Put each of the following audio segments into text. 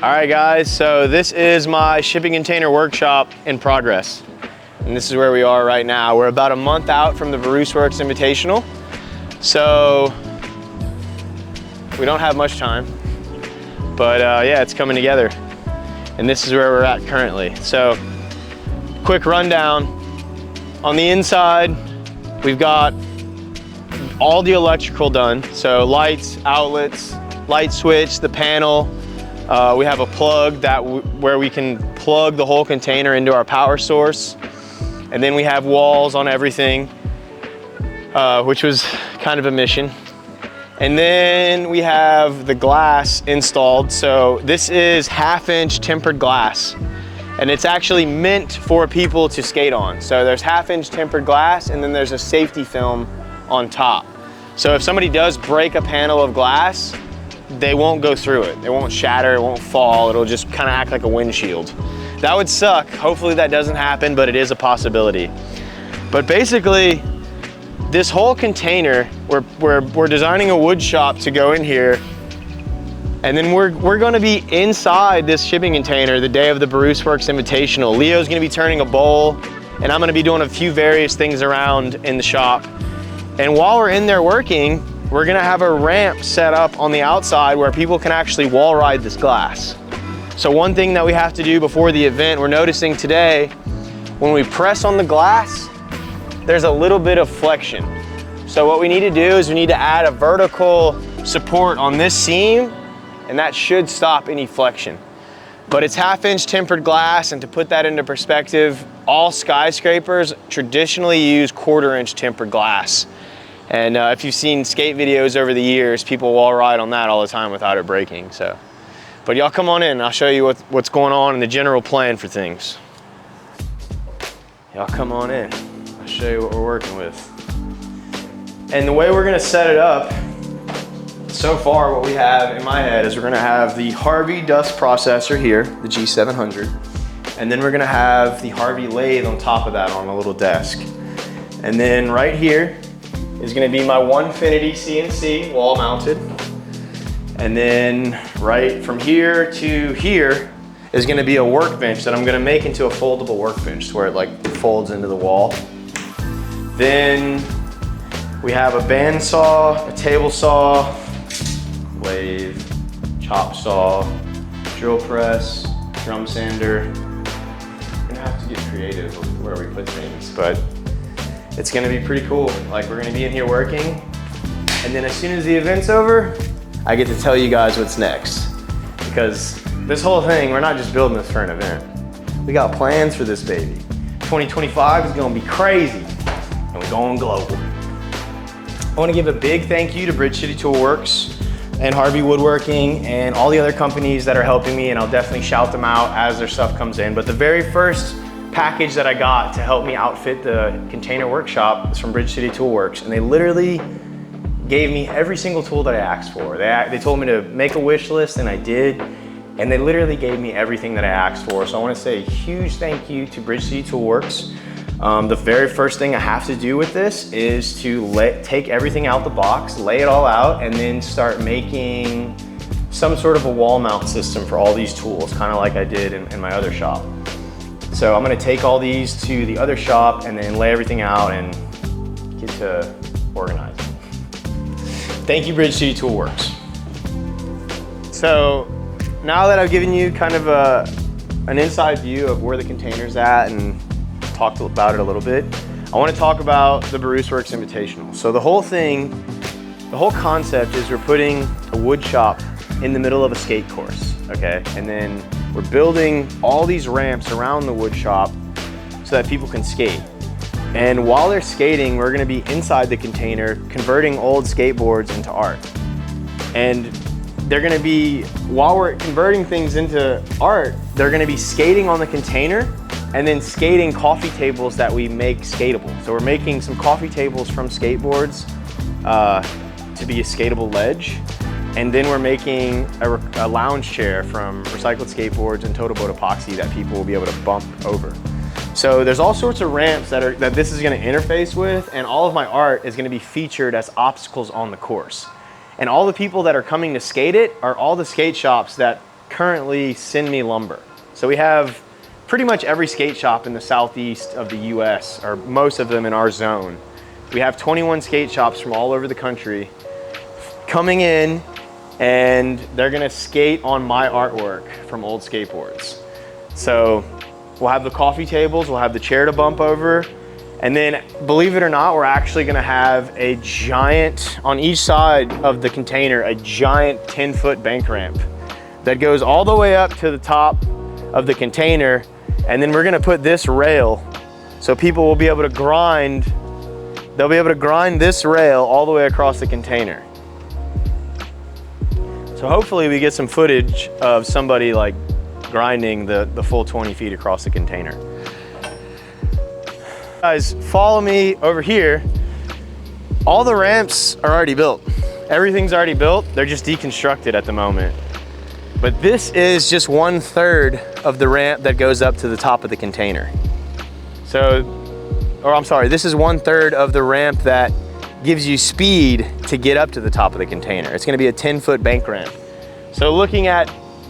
All right guys, so this is my shipping container workshop in progress. And this is where we are right now. We're about a month out from the Barousse Works Invitational. So we don't have much time, but yeah, it's coming together. And this is where we're at currently. So quick rundown. On the inside, we've got all the electrical done. So lights, outlets, light switch, the panel. We have a plug where we can plug the whole container into our power source. And then we have walls on everything, which was kind of a mission. And then we have the glass installed. So this is 1/2-inch tempered glass. And it's actually meant for people to skate on. So there's 1/2-inch tempered glass, and then there's a safety film on top. So if somebody does break a panel of glass, they won't go through it. It won't shatter, it won't fall. It'll just kind of act like a windshield. That would suck. Hopefully that doesn't happen, but it is a possibility. But basically, this whole container, we're designing a wood shop to go in here, and then we're gonna be inside this shipping container the day of the Barousse Works Invitational. Leo's gonna be turning a bowl, and I'm gonna be doing a few various things around in the shop. And while we're in there working, we're gonna have a ramp set up on the outside where people can actually wall ride this glass. So one thing that we have to do before the event, we're noticing today, when we press on the glass, there's a little bit of flexion. So what we need to do is we need to add a vertical support on this seam, and that should stop any flexion. But it's 1/2-inch tempered glass, and to put that into perspective, all skyscrapers traditionally use 1/4-inch tempered glass. And if you've seen skate videos over the years, people wall ride on that all the time without it breaking. So, but y'all come on in, I'll show you what's going on and the general plan for things. Y'all come on in, I'll show you what we're working with. And the way we're gonna set it up, so far what we have in my head is we're gonna have the Harvey dust processor here, the G700, and then we're gonna have the Harvey lathe on top of that on a little desk. And then right here is gonna be my Onefinity CNC wall mounted. And then right from here to here is gonna be a workbench that I'm gonna make into a foldable workbench where it like folds into the wall. Then we have a bandsaw, a table saw, lathe, chop saw, drill press, drum sander. We're gonna have to get creative with where we put things, but it's gonna be pretty cool. Like, we're gonna be in here working, and then as soon as the event's over, I get to tell you guys what's next. Because this whole thing, we're not just building this for an event. We got plans for this baby. 2025 is gonna be crazy, and we're going global. I wanna give a big thank you to Bridge City Toolworks and Harvey Woodworking and all the other companies that are helping me, and I'll definitely shout them out as their stuff comes in. But the very first package that I got to help me outfit the container workshop is from Bridge City Toolworks, and they literally gave me every single tool that I asked for. They told me to make a wish list, and I did, and they literally gave me everything that I asked for. So I want to say a huge thank you to Bridge City Toolworks. The very first thing I have to do with this is to take everything out the box, lay it all out, and then start making some sort of a wall mount system for all these tools, kind of like I did in my other shop. So I'm gonna take all these to the other shop and then lay everything out and get to organizing. Thank you, Bridge City Toolworks. So now that I've given you kind of an inside view of where the container's at and talked about it a little bit, I wanna talk about the Barousse Works Invitational. So the whole concept is we're putting a wood shop in the middle of a skate course, okay? And then we're building all these ramps around the wood shop so that people can skate. And while they're skating, we're gonna be inside the container converting old skateboards into art. And they're gonna be, while we're converting things into art, they're gonna be skating on the container and then skating coffee tables that we make skatable. So we're making some coffee tables from skateboards to be a skatable ledge. And then we're making a lounge chair from recycled skateboards and Toto Boat epoxy that people will be able to bump over. So there's all sorts of ramps that this is gonna interface with, and all of my art is gonna be featured as obstacles on the course. And all the people that are coming to skate it are all the skate shops that currently send me lumber. So we have pretty much every skate shop in the southeast of the US, or most of them in our zone. We have 21 skate shops from all over the country coming in, and they're gonna skate on my artwork from old skateboards. So we'll have the coffee tables, we'll have the chair to bump over, and then believe it or not, we're actually gonna have a giant, on each side of the container, a giant 10-foot bank ramp that goes all the way up to the top of the container. And then we're gonna put this rail so people will be able to grind, they'll be able to grind this rail all the way across the container. So hopefully we get some footage of somebody like grinding the full 20 feet across the container. Guys, follow me over here. All the ramps are already built. Everything's already built. They're just deconstructed at the moment. But this is just 1/3 of the ramp that goes up to the top of the container. So, or I'm sorry, this is 1/3 of the ramp that gives you speed to get up to the top of the container. It's gonna be a 10-foot bank ramp. So looking at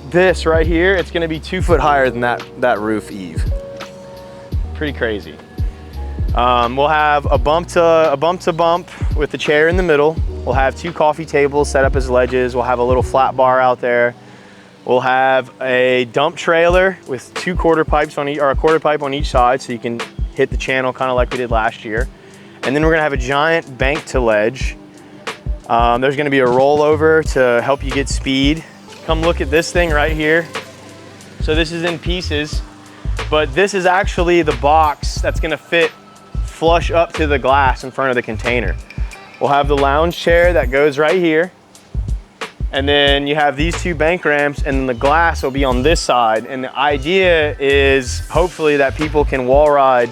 this right here, it's gonna be 2 foot higher than that roof eave. Pretty crazy. We'll have a bump to bump with the chair in the middle. We'll have 2 coffee tables set up as ledges. We'll have a little flat bar out there. We'll have a dump trailer with 2 quarter pipes on each, or a quarter pipe on each side, so you can hit the channel kind of like we did last year. And then we're gonna have a giant bank to ledge. There's gonna be a rollover to help you get speed. Come look at this thing right here. So this is in pieces, but this is actually the box that's gonna fit flush up to the glass in front of the container. We'll have the lounge chair that goes right here. And then you have these 2 bank ramps, and then the glass will be on this side. And the idea is hopefully that people can wall ride,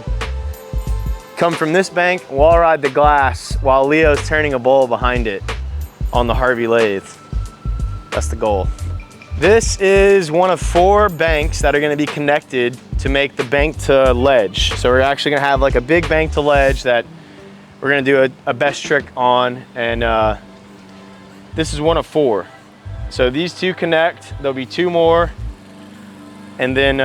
come from this bank, wall ride the glass while Leo's turning a bowl behind it on the Harvey lathe. That's the goal. This is one of 4 banks that are gonna be connected to make the bank to ledge. So we're actually gonna have like a big bank to ledge that we're gonna do a best trick on, and this is one of 4. So these 2 connect, there'll be 2 more, and then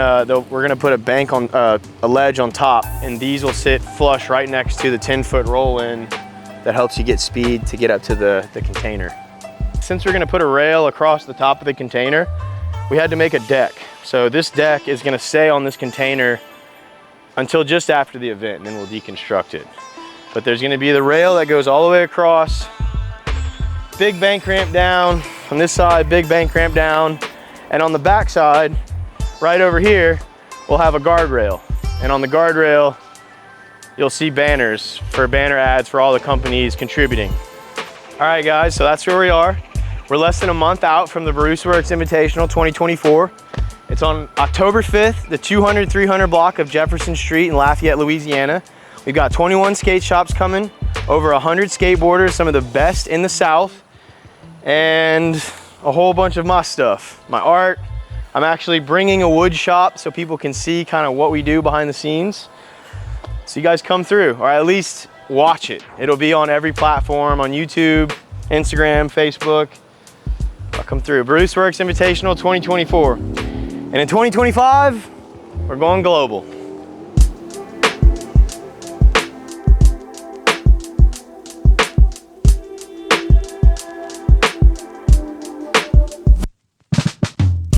we're gonna put a bank on, a ledge on top, and these will sit flush right next to the 10-foot roll-in that helps you get speed to get up to the container. Since we're gonna put a rail across the top of the container, we had to make a deck. So this deck is gonna stay on this container until just after the event, and then we'll deconstruct it. But there's gonna be the rail that goes all the way across, big bank ramp down on this side, big bank ramp down, and on the back side, right over here, we'll have a guardrail. And on the guardrail, you'll see banners for banner ads for all the companies contributing. All right, guys, so that's where we are. We're less than a month out from the Barousse Works Invitational 2024. It's on October 5th, the 200-300 block of Jefferson Street in Lafayette, Louisiana. We've got 21 skate shops coming, over 100 skateboarders, some of the best in the South, and a whole bunch of my stuff, my art. I'm actually bringing a wood shop so people can see kind of what we do behind the scenes. So you guys come through, or at least watch it. It'll be on every platform, on YouTube, Instagram, Facebook. I'll come through. Barousse Works Invitational 2024. And in 2025, we're going global.